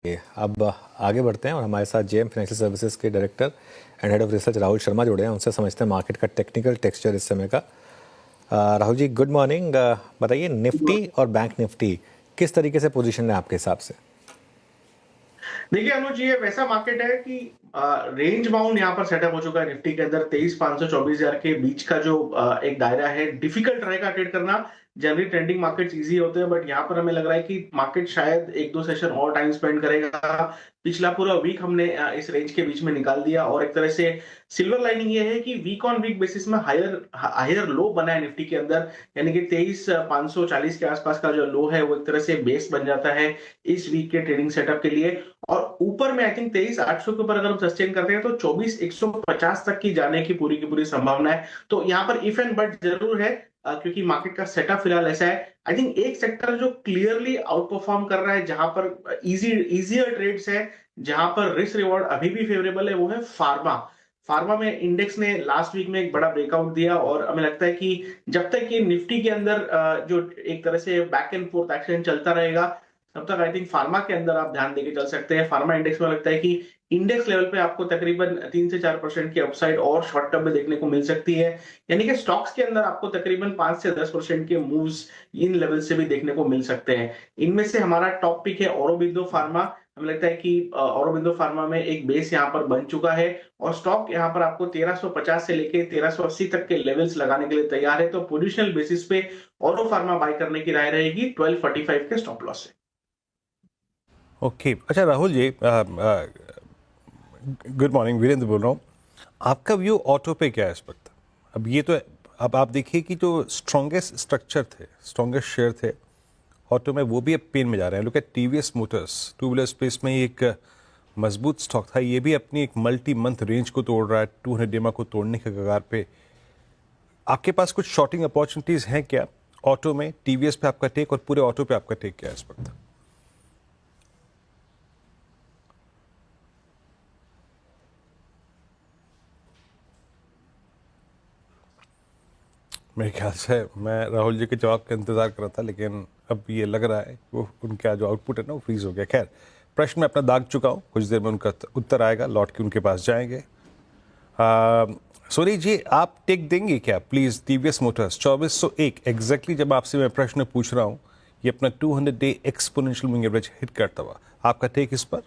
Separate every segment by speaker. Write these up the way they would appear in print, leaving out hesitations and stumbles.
Speaker 1: अब आगे बढ़ते हैं और हमारे साथ जेएम फाइनेंशियल सर्विसेज के director and head of research Rahul Sharma जुड़े हैं। उनसे समझते हैं मार्केट का टेक्निकल टेक्सचर इस समय का। Rahul ji, good morning. बताइए, निफ्टी और बैंक निफ्टी किस तरीके से पोजीशन है आपके हिसाब से?
Speaker 2: देखिए अनुज, ये वैसा मार्केट है कि रेंज बाउंड यहाँ पर सेटअप हो चुका है। निफ्टी के अंदर 23,500 24,000 के बीच का जो एक दायरा है, डिफिकल्ट रहेगा ट्रेड करना। जनरली ट्रेंडिंग मार्केट्स इजी होते हैं, बट यहाँ पर हमें लग रहा है कि मार्केट शायद एक दो सेशन और टाइम स्पेंड करेगा। पिछला पूरा वीक हमने इस रेंज के बीच में निकाल दिया, और एक तरह से सिल्वर लाइनिंग ये है कि वीक ऑन वीक बेसिस में हायर हायर लो बना है निफ्टी के अंदर। यानी कि 23,540 के आसपास का जो लो है वो एक तरह से बेस बन जाता है इस वीक के ट्रेडिंग सेटअप के लिए। और ऊपर में आई थिंक 23,800 के ऊपर अगर हम सस्टेन करते हैं तो 24,150 तक की जाने की पूरी संभावना है। तो यहाँ पर इफ एंड बट जरूर है, क्योंकि मार्केट का सेटअप फिलहाल ऐसा है। आई थिंक एक सेक्टर जो क्लियरली आउट परफॉर्म कर रहा है, जहां पर इजियर ट्रेड्स है, जहां पर रिस्क रिवॉर्ड अभी भी फेवरेबल है, वो है फार्मा। फार्मा में इंडेक्स ने लास्ट वीक में एक बड़ा ब्रेकआउट दिया, और हमें लगता है कि जब तक ये निफ्टी के अंदर जो एक तरह से बैक एंड फोर्थ एक्शन चलता रहेगा, तब तक आई थिंक फार्मा के अंदर आप ध्यान देके चल सकते हैं। फार्मा इंडेक्स में लगता है कि इंडेक्स लेवल पे आपको तकरीबन 3 से 4% की अपसाइड और शॉर्ट टर्म में देखने को मिल सकती है। यानी कि स्टॉक्स के अंदर आपको तकरीबन 5 से 10% के मूव्स इन लेवल से भी देखने को मिल सकते हैं। इनमें से हमारा टॉप पिक है औरोबिंदो फार्मा। हमें लगता है कि औरोबिंदो फार्मा में एक बेस यहाँ पर बन चुका है, और स्टॉक यहाँ पर आपको 1350 से लेके 1380 तक के लेवल्स लगाने के लिए तैयार है। तो पोजिशनल बेसिस पे औरो फार्मा बाय करने की राय रहेगी 1245 के स्टॉप लॉस से।
Speaker 3: ओके अच्छा राहुल जी, गुड मॉर्निंग, वीरेंद्र बोल रहा हूँ। आपका व्यू ऑटो पे क्या है इस वक्त? अब ये तो अब आप देखिए कि जो स्ट्रॉन्गेस्ट स्ट्रक्चर थे, स्ट्रॉन्गेस्ट शेयर थे ऑटो में, वो भी अब पेन में जा रहे हैं। Look at TVS Motors, two wheeler space में एक मजबूत स्टॉक था, ये भी अपनी एक मल्टी मंथ रेंज को तोड़ रहा है, 200 डेमा को तोड़ने के कगार पे। आपके पास कुछ शॉर्टिंग अपॉर्चुनिटीज हैं क्या ऑटो में? टीवीएस पे आपका टेक और पूरे ऑटो पे आपका टेक क्या है इस वक्त? मेरे ख्याल से मैं राहुल जी के जवाब का इंतज़ार कर रहा था, लेकिन अब ये लग रहा है वो उनका जो आउटपुट है ना वो फ्रीज हो गया। खैर, प्रश्न मैं अपना दाग चुका हूँ, कुछ देर में उनका उत्तर आएगा, लौट के उनके पास जाएंगे। सोनी जी, आप टेक देंगे क्या प्लीज़? टीवीएस मोटर्स 2401 एग्जैक्टली जब आपसे मैं प्रश्न पूछ रहा हूँ, ये अपना 200 day exponential moving average hit करता हुआ, आपका टेक इस पर?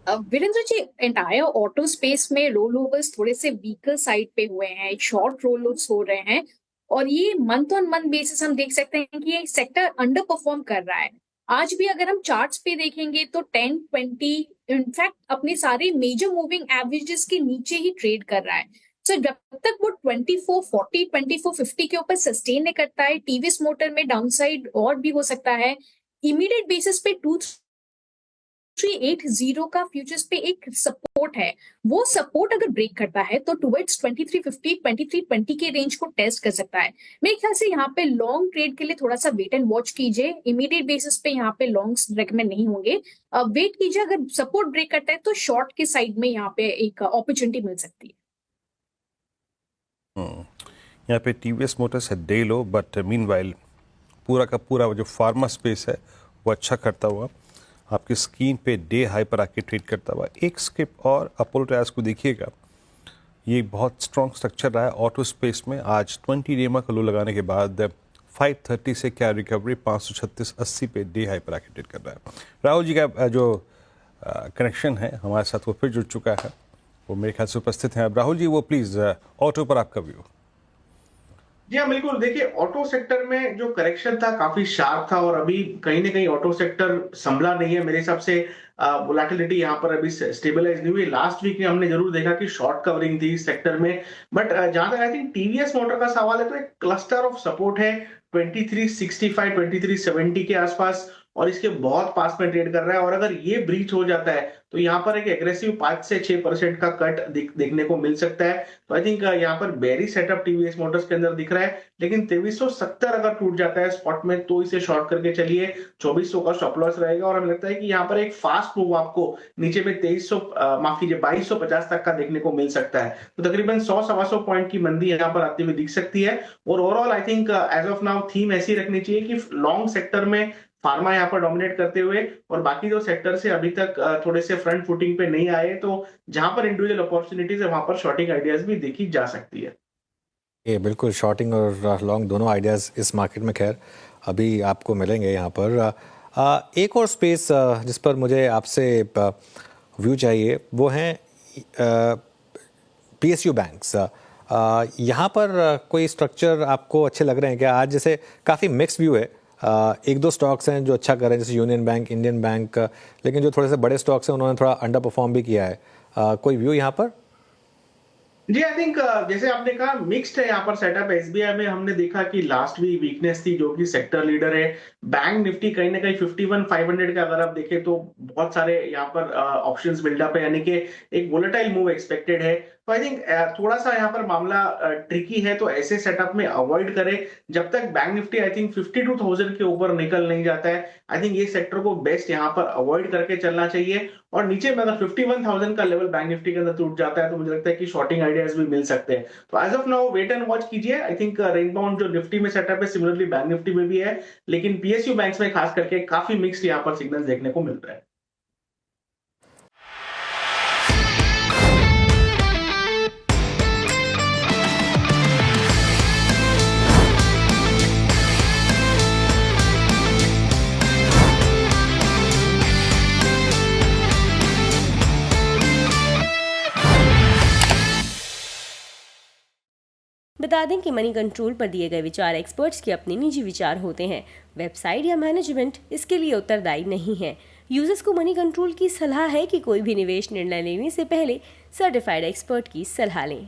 Speaker 4: Virendra ji, entire auto space में रोल ओवर्स थोड़े से वीकर साइड पे हुए हैं, शॉर्ट रोल ओवर्स हो रहे हैं, और ये मंथ ऑन मंथ बेसिस हम देख सकते हैं कि ये सेक्टर अंडर परफॉर्म कर रहा है। आज भी अगर हम चार्ट्स पे देखेंगे तो 10-20 इनफैक्ट अपने सारे मेजर मूविंग एवरेजेस के नीचे ही ट्रेड कर रहा है। सो जब तक वो 2440 2450 के ऊपर सस्टेन नहीं करता है, टीवीएस मोटर में डाउनसाइड और भी हो सकता है। इमीडिएट बेसिस पे 2380 का फ्यूचर्स पे एक सपोर्ट है। वो सपोर्ट अगर ब्रेक करता है तो टुवर्ड्स 2350 2320 के रेंज को टेस्ट कर सकता है। मेरे ख्याल से यहाँ पे लॉन्ग ट्रेड के लिए थोड़ा सा वेट एंड वॉच कीजिए। इमीडिएट बेसिस पे यहाँ पे लॉन्ग्स रेकमेंड नहीं होंगे। वेट कीजिए, अगर सपोर्ट ब्रेक करता है तो शॉर्ट के साइड में यहाँ पे एक अपॉर्चुनिटी मिल सकती है।
Speaker 3: यहाँ पे टीवीएस मोटर्स है डे लो, बट मीनवाइल पूरा का पूरा जो फार्मा स्पेस है वो अच्छा करता हुआ आपकी स्क्रीन पे डे हाई पर आके ट्रेड करता हुआ। एक स्किप और अपोलो टायर्स को देखिएगा, ये बहुत स्ट्रॉन्ग स्ट्रक्चर रहा है ऑटो स्पेस में। आज 20 डेमा का लो लगाने के बाद 530 से क्या रिकवरी 536.80 पे डे हाई पर आके ट्रेड कर रहा है। राहुल जी का जो कनेक्शन है हमारे साथ वो फिर जुड़ चुका है, वो मेरे ख्याल से उपस्थित हैं। अब राहुल जी, वो प्लीज़ ऑटो पर आपका व्यू।
Speaker 2: जी हाँ, बिल्कुल। देखिए, ऑटो सेक्टर में जो करेक्शन था काफी शार्प था, और अभी कहीं ना कहीं ऑटो सेक्टर संभला नहीं है मेरे हिसाब से। वोलेटिलिटी यहाँ पर अभी स्टेबलाइज नहीं हुई। लास्ट वीक में हमने जरूर देखा कि शॉर्ट कवरिंग थी इस सेक्टर में, बट जहां तक आई थिंक टीवीएस मोटर का सवाल है, तो एक क्लस्टर ऑफ सपोर्ट है 2365 2370 के आसपास, और इसके बहुत पास में ट्रेड कर रहा है। और अगर ये ब्रीच हो जाता है तो यहाँ पर एक एग्रेसिव 5 से 6% का कट देखने को मिल सकता है। तो आई थिंक यहाँ पर बेरी सेटअप टीवीएस मोटर्स के अंदर दिख रहा है, लेकिन 2370 अगर टूट जाता है स्पॉट में तो इसे शॉर्ट करके चलिए। 2400 का स्टॉप लॉस रहेगा, और हमें लगता है कि यहाँ पर एक फास्ट मूव आपको नीचे में 2300 माफ कीजिए 2250 तक का देखने को मिल सकता है। तो तकरीबन 100-125 पॉइंट की मंदी यहाँ पर आती हुई दिख सकती है। और overall I think as of now theme ऐसी रखनी चाहिए कि लॉन्ग सेक्टर में फार्मा यहाँ पर डोमिनेट करते हुए, और बाकी जो सेक्टर से अभी तक थोड़े से फ्रंट फुटिंग पे नहीं आए, तो जहां पर इंडिविजुअल अपॉर्चुनिटीज है वहां पर शॉर्टिंग आइडियाज भी देखी जा सकती है।
Speaker 1: ये बिल्कुल शॉर्टिंग और लॉन्ग दोनों आइडियाज़ इस मार्केट में खैर अभी आपको मिलेंगे यहाँ पर। एक और स्पेस जिस पर मुझे आपसे व्यू चाहिए वो हैं PSU बैंक्स। यहाँ पर कोई स्ट्रक्चर आपको अच्छे लग रहे हैं क्या? आज जैसे काफ़ी मिक्स व्यू है, एक दो स्टॉक्स हैं जो अच्छा कर रहे हैं जैसे यूनियन बैंक, इंडियन बैंक, लेकिन जो थोड़े से बड़े स्टॉक्स हैं उन्होंने थोड़ा अंडर परफॉर्म भी किया है। कोई व्यू यहाँ पर?
Speaker 2: जी, आई थिंक जैसे आपने कहा मिक्स्ड है यहाँ पर सेटअप। एसबीआई में हमने देखा कि लास्ट वीक वीकनेस थी, जो कि सेक्टर लीडर है। बैंक निफ्टी कहीं ना कहीं 51,500 का अगर आप देखें तो बहुत सारे यहाँ पर ऑप्शंस बिल्डअप है, यानी कि एक वोलेटाइल मूव एक्सपेक्टेड है। तो आई थिंक थोड़ा सा यहाँ पर मामला ट्रिकी है, तो ऐसे सेटअप में अवॉइड करें जब तक बैंक निफ्टी आई थिंक 52,000 के ऊपर निकल नहीं जाता है। आई थिंक ये सेक्टर को बेस्ट यहाँ पर अवॉइड करके चलना चाहिए, और नीचे में अगर 51,000 का लेवल बैंक निफ्टी के अंदर टूट जाता है तो मुझे लगता है कि शॉर्टिंग आइडियाज भी मिल सकते हैं। तो as of now wait and watch कीजिए। आई थिंक रेंज बाउंड जो निफ्टी में सेटअप है सिमिलरली बैंक निफ्टी में भी है, लेकिन PSU बैंक्स में खास करके काफी मिक्स्ड यहाँ पर सिग्नल देखने को मिल रहा है।
Speaker 5: बता दें कि मनी कंट्रोल पर दिए गए विचार एक्सपर्ट्स के अपने निजी विचार होते हैं। वेबसाइट या मैनेजमेंट इसके लिए उत्तरदायी नहीं है। यूजर्स को मनी कंट्रोल की सलाह है कि कोई भी निवेश निर्णय लेने से पहले सर्टिफाइड एक्सपर्ट की सलाह लें।